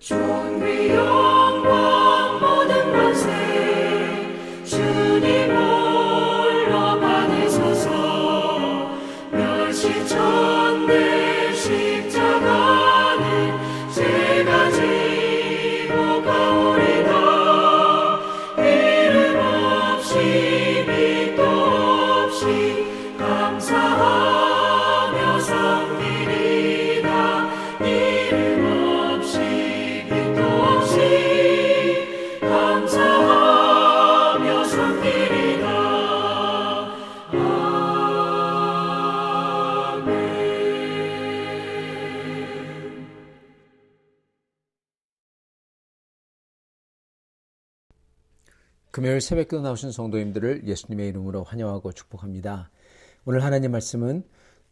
존귀 영광 모든 권세 주님 홀로 받으소서. 멸시천대 십자가는 제가 지고 가오리다. 이름 없이 빛도 없이 감사하며 섬기리다. 이름 없이 빛도 없이 감사하며 섬기리다. 아멘. 금요일 새벽기도 나오신 성도님들을 예수님의 이름으로 환영하고 축복합니다. 오늘 하나님 말씀은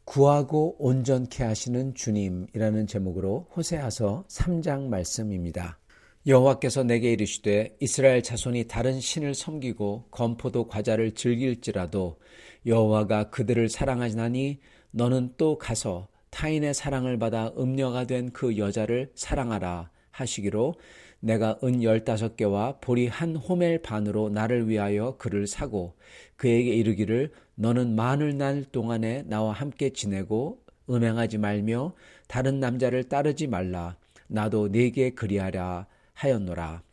구하고 온전케 하시는 주님이라는 제목으로 호세아서 3장 말씀입니다. 여호와께서 내게 이르시되 이스라엘 자손이 다른 신을 섬기고 건포도 과자를 즐길지라도 여호와가 그들을 사랑하시나니 너는 또 가서 타인의 사랑을 받아 음녀가 된 그 여자를 사랑하라 하시기로 내가 은 15개와 보리 한 호멜 반으로 나를 위하여 그를 사고 그에게 이르기를 너는 많은 날 동안에 나와 함께 지내고 음행하지 말며 다른 남자를 따르지 말라. 나도 네게 그리하라 하였노라.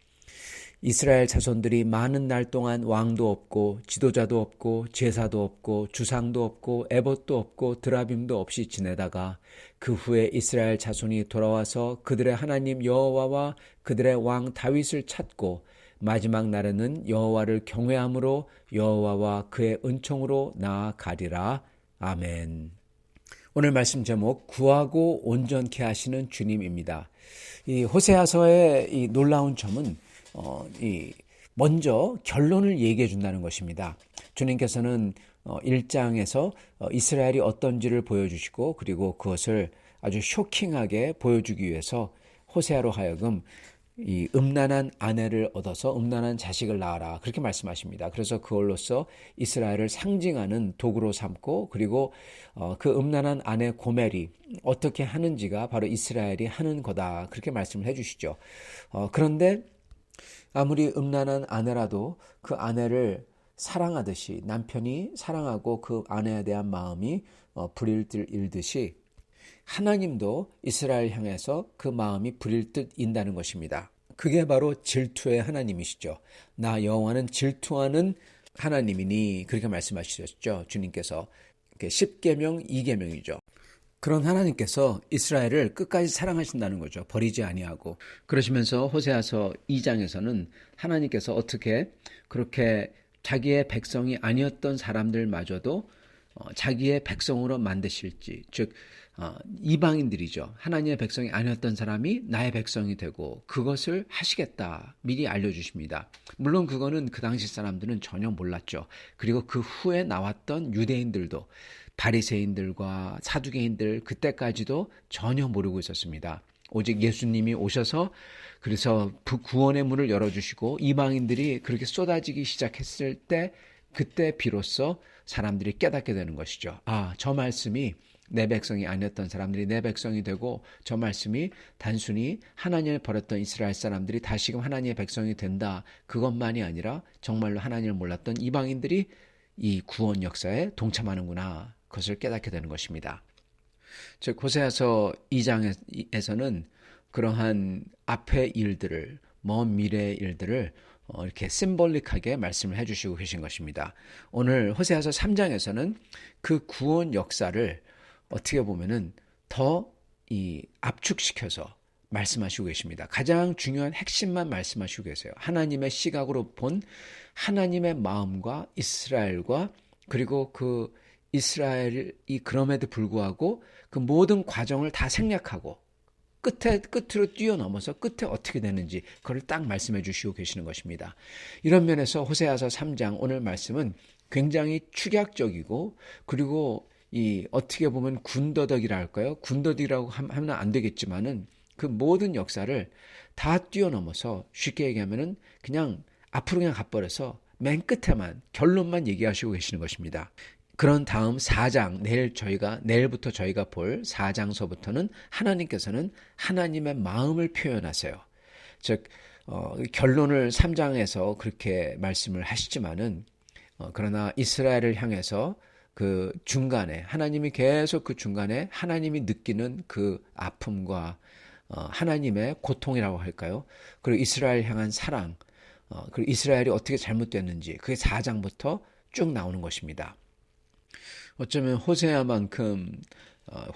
이스라엘 자손들이 많은 날 동안 왕도 없고 지도자도 없고 제사도 없고 주상도 없고 에봇도 없고 드라빔도 없이 지내다가 그 후에 이스라엘 자손이 돌아와서 그들의 하나님 여호와와 그들의 왕 다윗을 찾고 마지막 날에는 여호와를 경외함으로 여호와와 그의 은총으로 나아가리라. 아멘. 오늘 말씀 제목 구하고 온전케 하시는 주님입니다. 이 호세아서의 이 놀라운 점은 먼저 결론을 얘기해 준다는 것입니다. 주님께서는 1장에서 이스라엘이 어떤지를 보여주시고 그리고 그것을 아주 쇼킹하게 보여주기 위해서 호세아로 하여금 이 음란한 아내를 얻어서 음란한 자식을 낳아라 그렇게 말씀하십니다. 그래서 그걸로써 이스라엘을 상징하는 도구로 삼고 그리고 그 음란한 아내 고멜이 어떻게 하는지가 바로 이스라엘이 하는 거다 그렇게 말씀을 해주시죠. 그런데 아무리 음란한 아내라도 그 아내를 사랑하듯이 남편이 사랑하고 그 아내에 대한 마음이 불일 듯 일듯이 하나님도 이스라엘 향해서 그 마음이 불일 듯 인다는 것입니다. 그게 바로 질투의 하나님이시죠. 나 여호와는 질투하는 하나님이니 그렇게 말씀하셨죠. 주님께서 10계명 2계명이죠. 그런 하나님께서 이스라엘을 끝까지 사랑하신다는 거죠. 버리지 아니하고. 그러시면서 호세아서 2장에서는 하나님께서 어떻게 그렇게 자기의 백성이 아니었던 사람들마저도 자기의 백성으로 만드실지, 즉 이방인들이죠. 하나님의 백성이 아니었던 사람이 나의 백성이 되고 그것을 하시겠다 미리 알려주십니다. 물론 그거는 그 당시 사람들은 전혀 몰랐죠. 그리고 그 후에 나왔던 유대인들도 바리새인들과 사두개인들 그때까지도 전혀 모르고 있었습니다. 오직 예수님이 오셔서 그래서 구원의 문을 열어주시고 이방인들이 그렇게 쏟아지기 시작했을 때 그때 비로소 사람들이 깨닫게 되는 것이죠. 저 말씀이 내 백성이 아니었던 사람들이 내 백성이 되고 저 말씀이 단순히 하나님을 버렸던 이스라엘 사람들이 다시금 하나님의 백성이 된다. 그것만이 아니라 정말로 하나님을 몰랐던 이방인들이 이 구원 역사에 동참하는구나. 그것을 깨닫게 되는 것입니다. 즉 호세아서 2장에서는 그러한 앞의 일들을 먼 미래의 일들을 이렇게 심볼릭하게 말씀을 해주시고 계신 것입니다. 오늘 호세아서 3장에서는 그 구원 역사를 어떻게 보면은 더 압축시켜서 말씀하시고 계십니다. 가장 중요한 핵심만 말씀하시고 계세요. 하나님의 시각으로 본 하나님의 마음과 이스라엘과 그리고 그 이스라엘이 그럼에도 불구하고 그 모든 과정을 다 생략하고 끝으로 뛰어넘어서 끝에 어떻게 되는지 그걸 딱 말씀해 주시고 계시는 것입니다. 이런 면에서 호세아서 3장 오늘 말씀은 굉장히 축약적이고 그리고 어떻게 보면 군더더기라 할까요? 군더더기라고 하면 안 되겠지만은 그 모든 역사를 다 뛰어넘어서 쉽게 얘기하면은 그냥 앞으로 그냥 가버려서 맨 끝에만 결론만 얘기하시고 계시는 것입니다. 그런 다음 4장, 내일부터 저희가 볼 4장서부터는 하나님께서는 하나님의 마음을 표현하세요. 즉 결론을 3장에서 그렇게 말씀을 하시지만은 그러나 이스라엘을 향해서 그 중간에 하나님이 계속 그 중간에 하나님이 느끼는 그 아픔과 하나님의 고통이라고 할까요? 그리고 이스라엘 향한 사랑, 그리고 이스라엘이 어떻게 잘못됐는지 그게 4장부터 쭉 나오는 것입니다. 어쩌면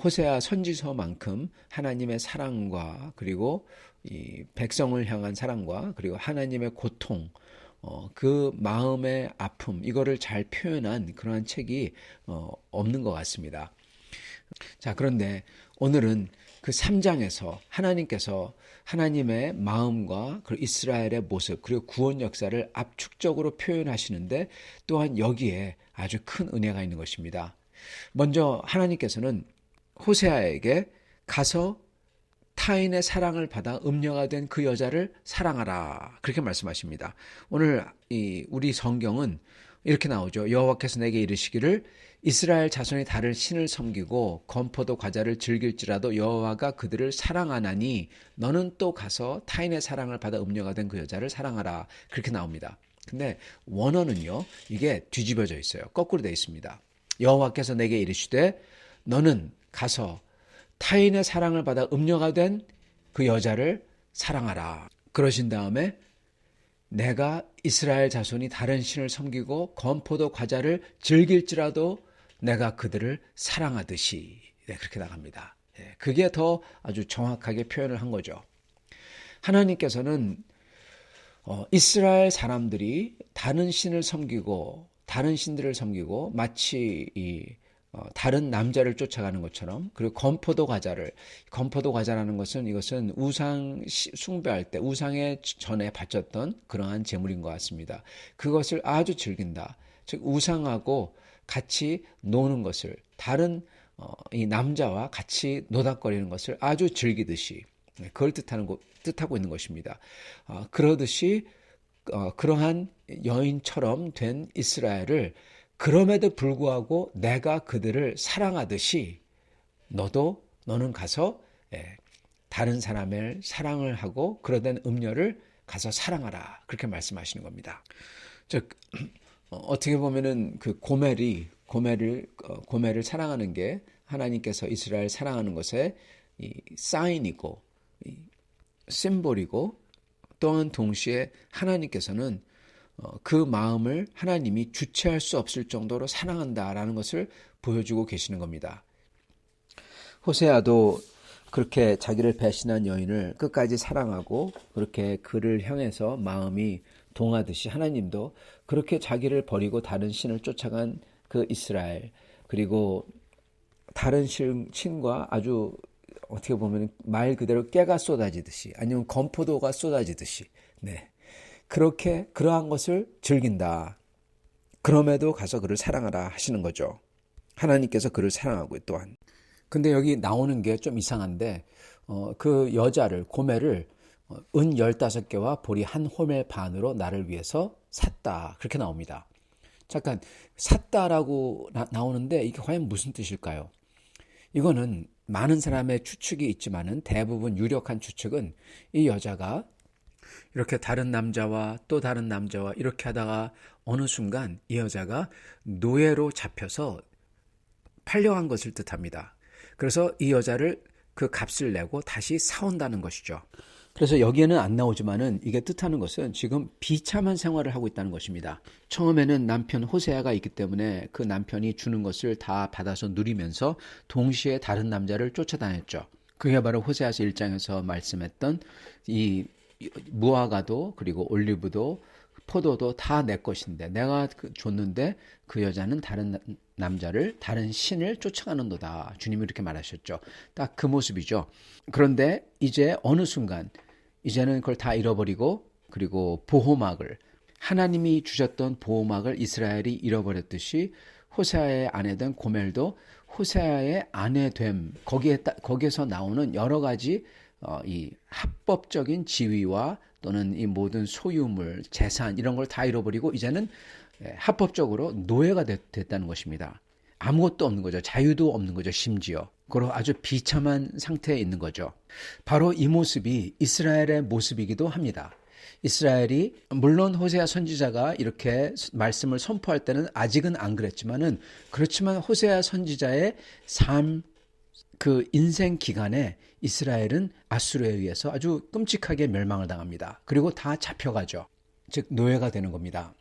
호세아 선지서만큼 하나님의 사랑과 그리고 이 백성을 향한 사랑과 그리고 하나님의 고통, 그 마음의 아픔 이거를 잘 표현한 그러한 책이 없는 것 같습니다. 자, 그런데 오늘은 그 3장에서 하나님께서 하나님의 마음과 그리고 이스라엘의 모습 그리고 구원 역사를 압축적으로 표현하시는데 또한 여기에 아주 큰 은혜가 있는 것입니다. 먼저 하나님께서는 호세아에게 가서 타인의 사랑을 받아 음녀가 된 그 여자를 사랑하라 그렇게 말씀하십니다. 오늘 우리 성경은 이렇게 나오죠. 여호와께서 내게 이르시기를 이스라엘 자손이 다른 신을 섬기고 건포도 과자를 즐길지라도 여호와가 그들을 사랑하나니 너는 또 가서 타인의 사랑을 받아 음녀가 된 그 여자를 사랑하라 그렇게 나옵니다. 근데 원어는요 이게 뒤집어져 있어요. 거꾸로 되어 있습니다. 여호와께서 내게 이르시되 너는 가서 타인의 사랑을 받아 음녀가 된 그 여자를 사랑하라. 그러신 다음에 내가 이스라엘 자손이 다른 신을 섬기고 건포도 과자를 즐길지라도 내가 그들을 사랑하듯이 그렇게 나갑니다. 그게 더 아주 정확하게 표현을 한 거죠. 하나님께서는 이스라엘 사람들이 다른 신을 섬기고 다른 신들을 섬기고 마치 다른 남자를 쫓아가는 것처럼 그리고 건포도 과자라는 것은 이것은 우상 숭배할 때 우상의 전에 바쳤던 그러한 제물인 것 같습니다. 그것을 아주 즐긴다. 즉 우상하고 같이 노는 것을 다른 이 남자와 같이 노닥거리는 것을 아주 즐기듯이 그걸 뜻하고 있는 것입니다. 그러듯이 그러한 여인처럼 된 이스라엘을 그럼에도 불구하고 내가 그들을 사랑하듯이 너는 가서 다른 사람을 사랑을 하고 그러된 음녀를 가서 사랑하라 그렇게 말씀하시는 겁니다. 즉 어떻게 보면은 그 고멜을 사랑하는 게 하나님께서 이스라엘 사랑하는 것의 사인이고 심볼이고 또한 동시에 하나님께서는 그 마음을 하나님이 주체할 수 없을 정도로 사랑한다라는 것을 보여주고 계시는 겁니다. 호세아도 그렇게 자기를 배신한 여인을 끝까지 사랑하고 그렇게 그를 향해서 마음이 동하듯이 하나님도 그렇게 자기를 버리고 다른 신을 쫓아간 그 이스라엘 그리고 다른 신과 아주 어떻게 보면 말 그대로 깨가 쏟아지듯이 아니면 건포도가 쏟아지듯이 그렇게 그러한 것을 즐긴다. 그럼에도 가서 그를 사랑하라 하시는 거죠. 하나님께서 그를 사랑하고 또한. 근데 여기 나오는 게 좀 이상한데 그 여자를 고멜을 은 15개와 보리 한 호멜 반으로 나를 위해서 샀다. 그렇게 나옵니다. 잠깐 샀다라고 나오는데 이게 과연 무슨 뜻일까요? 이거는 많은 사람의 추측이 있지만은 대부분 유력한 추측은 이 여자가 이렇게 다른 남자와 또 다른 남자와 이렇게 하다가 어느 순간 이 여자가 노예로 잡혀서 팔려간 것을 뜻합니다. 그래서 이 여자를 그 값을 내고 다시 사온다는 것이죠. 그래서 여기에는 안 나오지만은 이게 뜻하는 것은 지금 비참한 생활을 하고 있다는 것입니다. 처음에는 남편 호세아가 있기 때문에 그 남편이 주는 것을 다 받아서 누리면서 동시에 다른 남자를 쫓아다녔죠. 그게 바로 호세아서 1장에서 말씀했던 이 무화과도 그리고 올리브도 포도도 다 내 것인데 내가 줬는데 그 여자는 다른 남자를 다른 신을 쫓아가는도다. 주님이 이렇게 말하셨죠. 딱 그 모습이죠. 그런데 이제 어느 순간 이제는 그걸 다 잃어버리고 그리고 보호막을 하나님이 주셨던 보호막을 이스라엘이 잃어버렸듯이 호세아의 아내된 고멜도 호세아의 아내됨 거기에서 나오는 여러 가지 이 합법적인 지위와 또는 이 모든 소유물, 재산 이런 걸 다 잃어버리고 이제는 합법적으로 노예가 됐다는 것입니다. 아무것도 없는 거죠. 자유도 없는 거죠. 심지어. 그로 아주 비참한 상태에 있는 거죠. 바로 이 모습이 이스라엘의 모습이기도 합니다. 이스라엘이 물론 호세아 선지자가 이렇게 말씀을 선포할 때는 아직은 안 그렇지만 호세아 선지자의 그 인생 기간에 이스라엘은 아수르에 의해서 아주 끔찍하게 멸망을 당합니다. 그리고 다 잡혀가죠. 즉 노예가 되는 겁니다.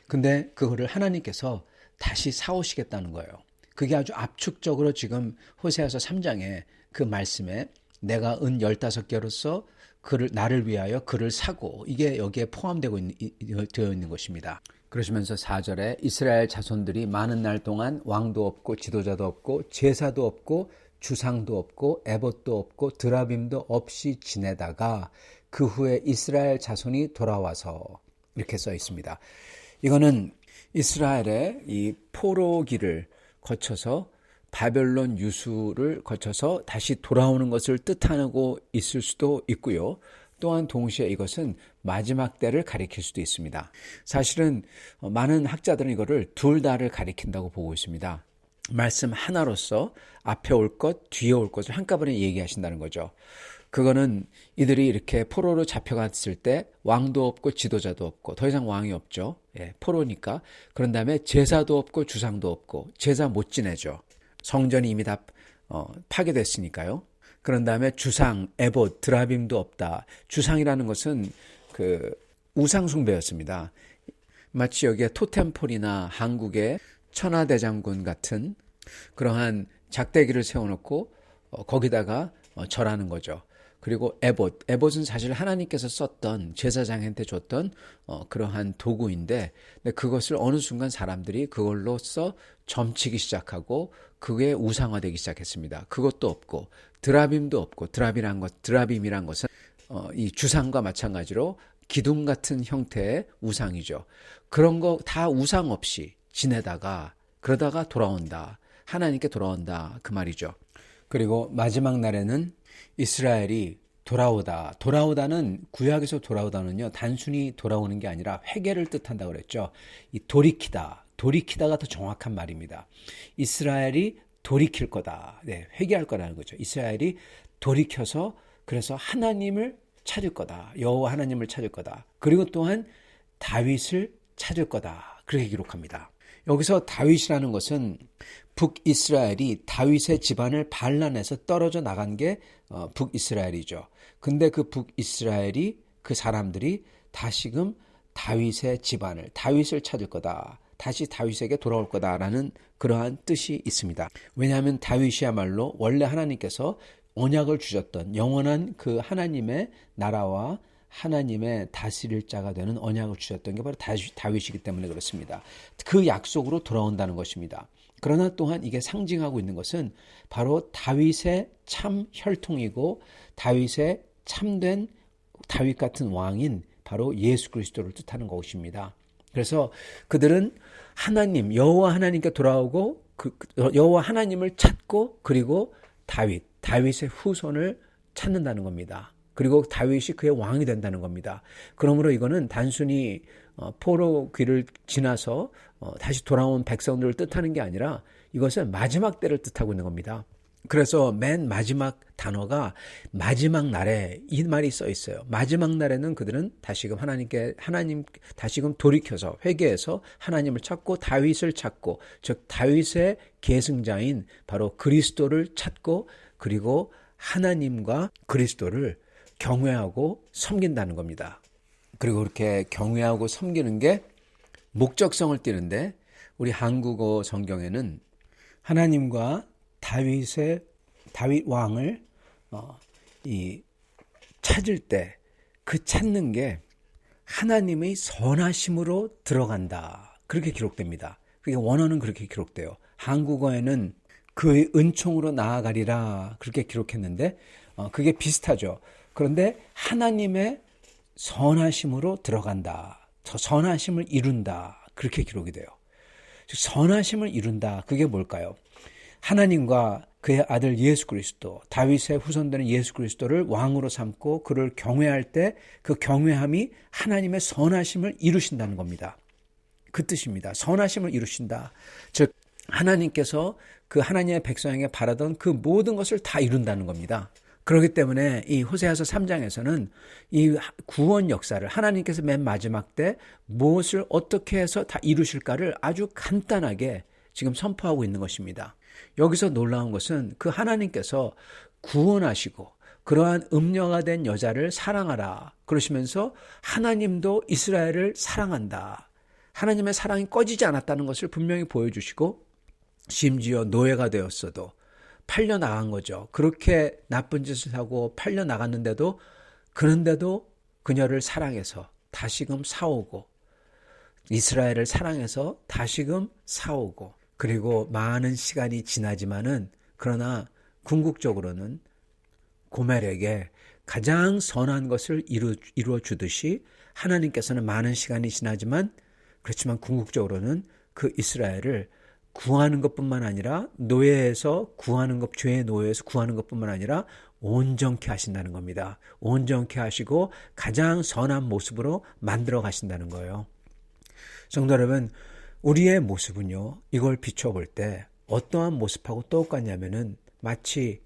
근데 그거를 하나님께서 다시 사오시겠다는 거예요. 그게 아주 압축적으로 지금 호세아서 3장에 그 말씀에 내가 은 15개로서 나를 위하여 그를 사고, 이게 여기에 되어 있는 것입니다. 그러시면서 4절에 이스라엘 자손들이 많은 날 동안 왕도 없고 지도자도 없고 제사도 없고 주상도 없고 에봇도 없고 드라빔도 없이 지내다가 그 후에 이스라엘 자손이 돌아와서, 이렇게 써 있습니다. 이거는 이스라엘의 이 포로기를 거쳐서 바벨론 유수를 거쳐서 다시 돌아오는 것을 뜻하고 있을 수도 있고요. 또한 동시에 이것은 마지막 때를 가리킬 수도 있습니다. 사실은 많은 학자들은 이거를 둘 다를 가리킨다고 보고 있습니다. 말씀 하나로서 앞에 올 것, 뒤에 올 것을 한꺼번에 얘기하신다는 거죠. 그거는 이들이 이렇게 포로로 잡혀갔을 때 왕도 없고 지도자도 없고 더 이상 왕이 없죠. 포로니까. 그런 다음에 제사도 없고 주상도 없고 제사 못 지내죠. 성전이 이미 다 파괴됐으니까요. 그런 다음에 주상, 에봇, 드라빔도 없다. 주상이라는 것은 그 우상 숭배였습니다. 마치 여기에 토템폴이나 한국의 천하대장군 같은 그러한 작대기를 세워놓고 거기다가 절하는 거죠. 그리고 에봇은 사실 하나님께서 썼던 제사장한테 줬던 그러한 도구인데 그것을 어느 순간 사람들이 그걸로써 점치기 시작하고 그게 우상화되기 시작했습니다. 그것도 없고 드라빔도 없고 드라빔이란 것은 이 주상과 마찬가지로 기둥 같은 형태의 우상이죠. 그런 거 다 우상 없이 지내다가 그러다가 돌아온다. 하나님께 돌아온다. 그 말이죠. 그리고 마지막 날에는 이스라엘이 돌아오다는 구약에서 돌아오다는요, 단순히 돌아오는 게 아니라 회개를 뜻한다고 그랬죠. 이 돌이키다가 더 정확한 말입니다. 이스라엘이 돌이킬 거다. 회개할 거라는 거죠. 이스라엘이 돌이켜서 그래서 하나님을 찾을 거다. 여호와 하나님을 찾을 거다. 그리고 또한 다윗을 찾을 거다. 그렇게 기록합니다. 여기서 다윗이라는 것은 북이스라엘이 다윗의 집안을 반란해서 떨어져 나간 게 북이스라엘이죠. 근데 그 북이스라엘이 그 사람들이 다시금 다윗의 집안을, 다윗을 찾을 거다. 다시 다윗에게 돌아올 거다라는 그러한 뜻이 있습니다. 왜냐하면 다윗이야말로 원래 하나님께서 언약을 주셨던 영원한 그 하나님의 나라와 하나님의 다스릴 자가 되는 언약을 주셨던 게 바로 다윗이기 때문에 그렇습니다. 그 약속으로 돌아온다는 것입니다. 그러나 또한 이게 상징하고 있는 것은 바로 다윗의 참 혈통이고 다윗의 참된 다윗 같은 왕인 바로 예수 그리스도를 뜻하는 것입니다. 그래서 그들은 하나님, 여호와 하나님께 돌아오고 여호와 하나님을 찾고 그리고 다윗의 후손을 찾는다는 겁니다. 그리고 다윗이 그의 왕이 된다는 겁니다. 그러므로 이거는 단순히 포로 귀를 지나서 다시 돌아온 백성들을 뜻하는 게 아니라 이것은 마지막 때를 뜻하고 있는 겁니다. 그래서 맨 마지막 단어가 마지막 날에 이 말이 써 있어요. 마지막 날에는 그들은 다시금 하나님 다시금 돌이켜서 회개해서 하나님을 찾고 다윗을 찾고 즉 다윗의 계승자인 바로 그리스도를 찾고 그리고 하나님과 그리스도를 경외하고 섬긴다는 겁니다. 그리고 그렇게 경외하고 섬기는 게 목적성을 띠는데 우리 한국어 성경에는 하나님과 다윗 왕을 찾을 때 그 찾는 게 하나님의 선하심으로 들어간다. 그렇게 기록됩니다. 그게 원어는 그렇게 기록돼요. 한국어에는 그의 은총으로 나아가리라 그렇게 기록했는데 그게 비슷하죠. 그런데 하나님의 선하심으로 들어간다. 저 선하심을 이룬다. 그렇게 기록이 돼요. 선하심을 이룬다. 그게 뭘까요? 하나님과 그의 아들 예수 그리스도, 다윗의 후손되는 예수 그리스도를 왕으로 삼고 그를 경외할 때 그 경외함이 하나님의 선하심을 이루신다는 겁니다. 그 뜻입니다. 선하심을 이루신다. 즉 하나님께서 그 하나님의 백성에게 바라던 그 모든 것을 다 이룬다는 겁니다. 그렇기 때문에 이 호세아서 3장에서는 이 구원 역사를 하나님께서 맨 마지막 때 무엇을 어떻게 해서 다 이루실까를 아주 간단하게 지금 선포하고 있는 것입니다. 여기서 놀라운 것은 그 하나님께서 구원하시고 그러한 음녀가 된 여자를 사랑하라 그러시면서 하나님도 이스라엘을 사랑한다. 하나님의 사랑이 꺼지지 않았다는 것을 분명히 보여주시고 심지어 노예가 되었어도 팔려 나간 거죠. 그렇게 나쁜 짓을 하고 팔려 나갔는데도 그런데도 그녀를 사랑해서 다시금 사오고 이스라엘을 사랑해서 다시금 사오고 그리고 많은 시간이 지나지만은 그러나 궁극적으로는 고멜에게 가장 선한 것을 이루어 주듯이 하나님께서는 많은 시간이 지나지만 그렇지만 궁극적으로는 그 이스라엘을 구하는 것뿐만 아니라 노예에서 구하는 것, 죄의 노예에서 구하는 것뿐만 아니라 온전케 하신다는 겁니다. 온전케 하시고 가장 선한 모습으로 만들어 가신다는 거예요. 성도 여러분, 우리의 모습은요, 이걸 비춰볼 때 어떠한 모습하고 똑같냐면은 마치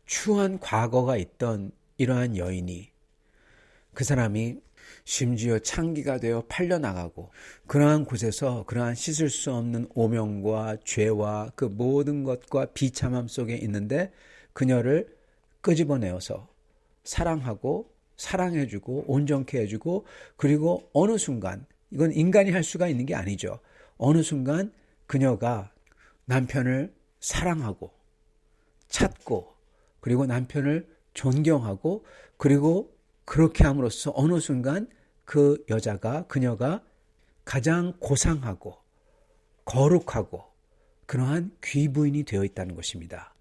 추한 과거가 있던 이러한 여인이 그 사람이 심지어 창기가 되어 팔려나가고 그러한 곳에서 그러한 씻을 수 없는 오명과 죄와 그 모든 것과 비참함 속에 있는데 그녀를 끄집어내어서 사랑하고 사랑해주고 온전케 해주고 그리고 어느 순간 이건 인간이 할 수가 있는 게 아니죠. 어느 순간 그녀가 남편을 사랑하고 찾고 그리고 남편을 존경하고 그리고 그렇게 함으로써 어느 순간 그 여자가 그녀가 가장 고상하고 거룩하고 그러한 귀부인이 되어 있다는 것입니다.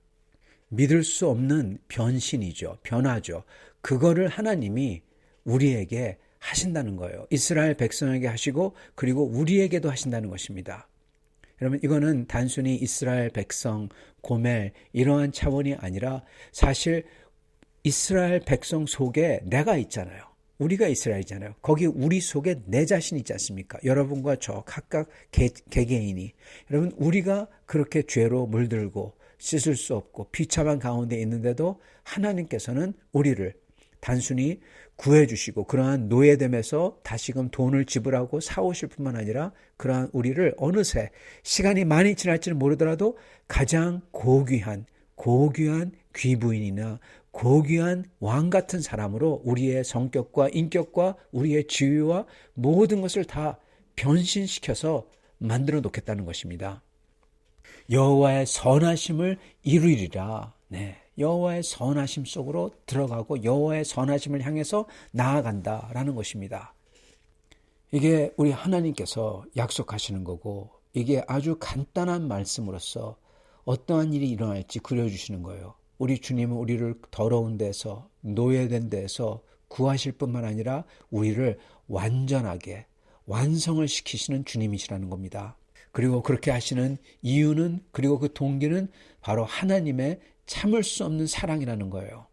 믿을 수 없는 변신이죠. 변화죠. 그거를 하나님이 우리에게 하신다는 거예요. 이스라엘 백성에게 하시고 그리고 우리에게도 하신다는 것입니다. 여러분 이거는 단순히 이스라엘 백성, 고멜 이러한 차원이 아니라 사실 이스라엘 백성 속에 내가 있잖아요. 우리가 이스라엘이잖아요. 거기 우리 속에 내 자신 있지 않습니까? 여러분과 저 각각 개개인이 여러분 우리가 그렇게 죄로 물들고 씻을 수 없고 비참한 가운데 있는데도 하나님께서는 우리를 단순히 구해주시고 그러한 노예됨에서 다시금 돈을 지불하고 사오실 뿐만 아니라 그러한 우리를 어느새 시간이 많이 지날지는 모르더라도 가장 고귀한 귀부인이나 고귀한 왕 같은 사람으로 우리의 성격과 인격과 우리의 지위와 모든 것을 다 변신시켜서 만들어 놓겠다는 것입니다. 여호와의 선하심을 이루리라. 네, 여호와의 선하심 속으로 들어가고 여호와의 선하심을 향해서 나아간다라는 것입니다. 이게 우리 하나님께서 약속하시는 거고 이게 아주 간단한 말씀으로서 어떠한 일이 일어날지 그려주시는 거예요. 우리 주님은 우리를 더러운 데서 노예된 데서 구하실 뿐만 아니라 우리를 완전하게 완성을 시키시는 주님이시라는 겁니다. 그리고 그렇게 하시는 이유는 그리고 그 동기는 바로 하나님의 참을 수 없는 사랑이라는 거예요.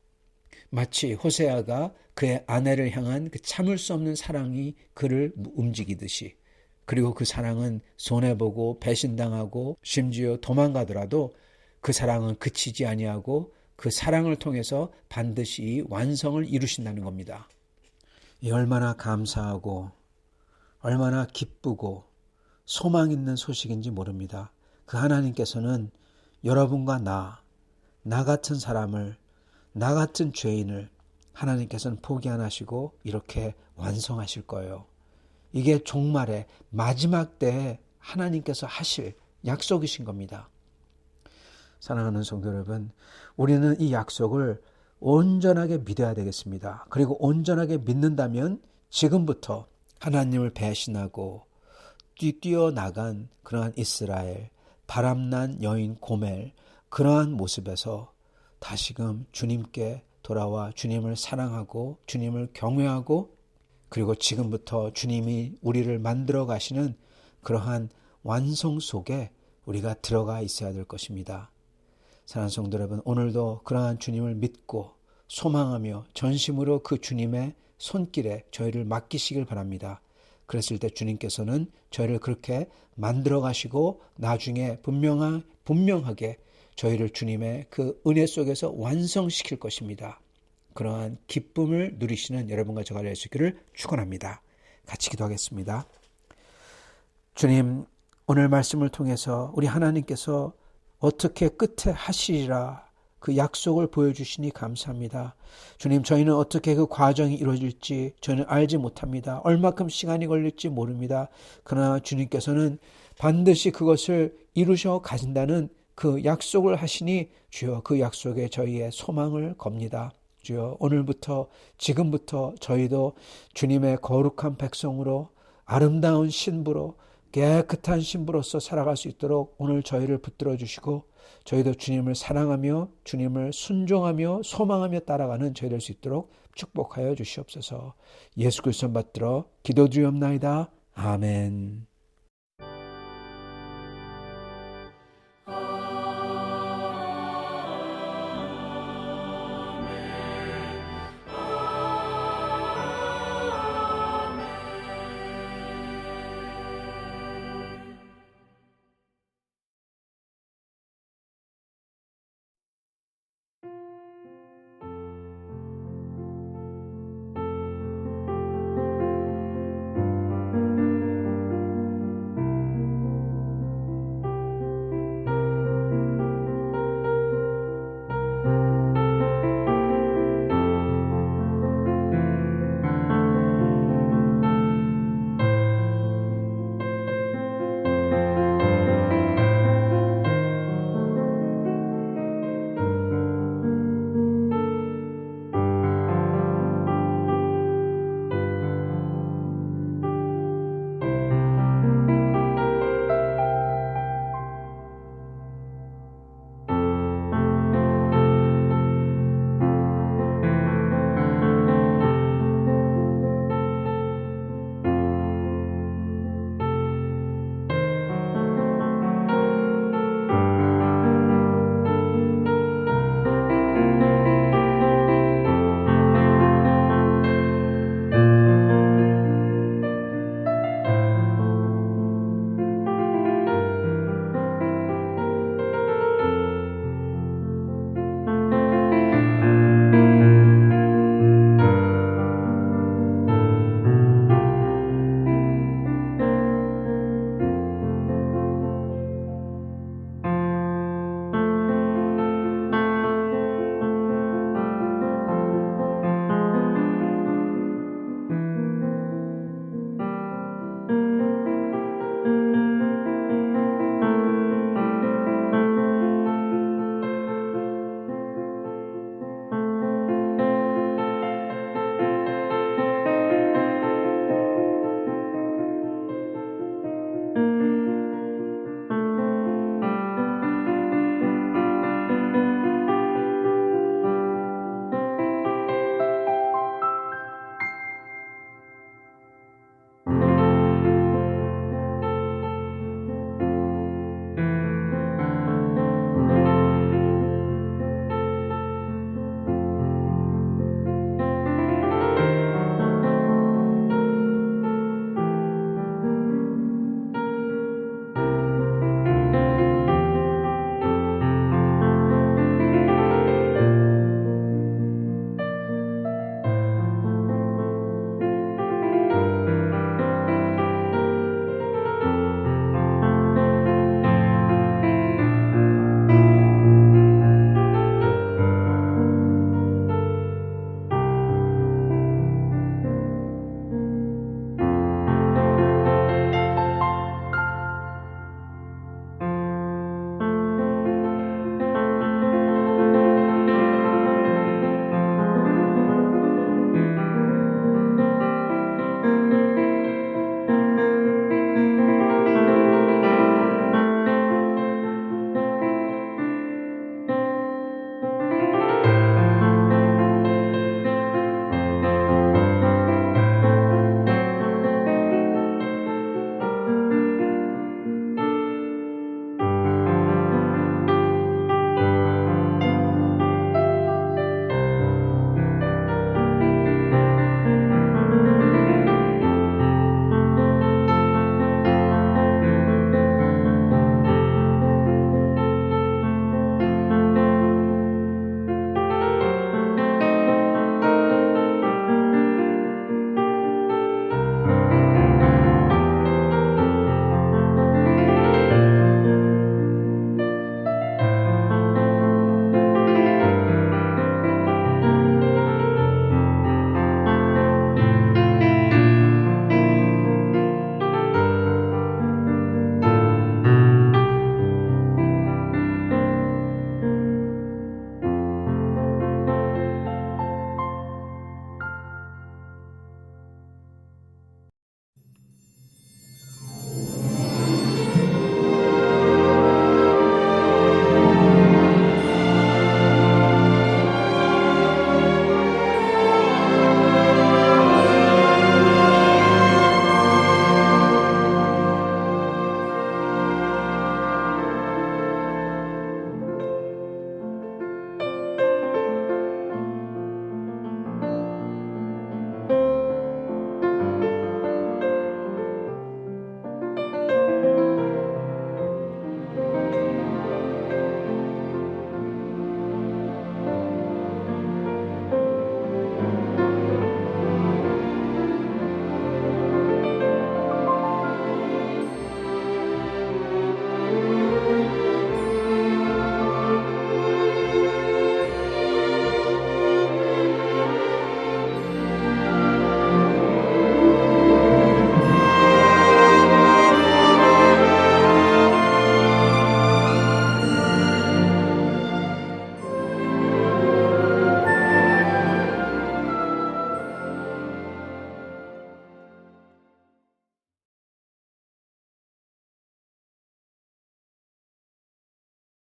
마치 호세아가 그의 아내를 향한 그 참을 수 없는 사랑이 그를 움직이듯이 그리고 그 사랑은 손해보고 배신당하고 심지어 도망가더라도 그 사랑은 그치지 아니하고 그 사랑을 통해서 반드시 완성을 이루신다는 겁니다. 이 얼마나 감사하고 얼마나 기쁘고 소망 있는 소식인지 모릅니다. 그 하나님께서는 여러분과 나 같은 사람을 나 같은 죄인을 하나님께서는 포기 안 하시고 이렇게 완성하실 거예요. 이게 종말의 마지막 때에 하나님께서 하실 약속이신 겁니다. 사랑하는 성도 여러분, 우리는 이 약속을 온전하게 믿어야 되겠습니다. 그리고 온전하게 믿는다면 지금부터 하나님을 배신하고 뛰어나간 그러한 이스라엘, 바람난 여인 고멜, 그러한 모습에서 다시금 주님께 돌아와 주님을 사랑하고 주님을 경외하고 그리고 지금부터 주님이 우리를 만들어 가시는 그러한 완성 속에 우리가 들어가 있어야 될 것입니다. 사랑하는 성도 여러분, 오늘도 그러한 주님을 믿고 소망하며 전심으로 그 주님의 손길에 저희를 맡기시길 바랍니다. 그랬을 때 주님께서는 저희를 그렇게 만들어 가시고 나중에 분명하게 저희를 주님의 그 은혜 속에서 완성시킬 것입니다. 그러한 기쁨을 누리시는 여러분과 저가 될 수 있기를 축원합니다. 같이 기도하겠습니다. 주님, 오늘 말씀을 통해서 우리 하나님께서 어떻게 끝에 하시리라 그 약속을 보여주시니 감사합니다. 주님, 저희는 어떻게 그 과정이 이루어질지 저희는 알지 못합니다. 얼마큼 시간이 걸릴지 모릅니다. 그러나 주님께서는 반드시 그것을 이루셔 가신다는 그 약속을 하시니 주여 그 약속에 저희의 소망을 겁니다. 주여 오늘부터 지금부터 저희도 주님의 거룩한 백성으로 아름다운 신부로 깨끗한 신부로서 살아갈 수 있도록 오늘 저희를 붙들어 주시고 저희도 주님을 사랑하며 주님을 순종하며 소망하며 따라가는 저희 될 수 있도록 축복하여 주시옵소서. 예수 그리스도 받들어 기도드리옵나이다. 아멘.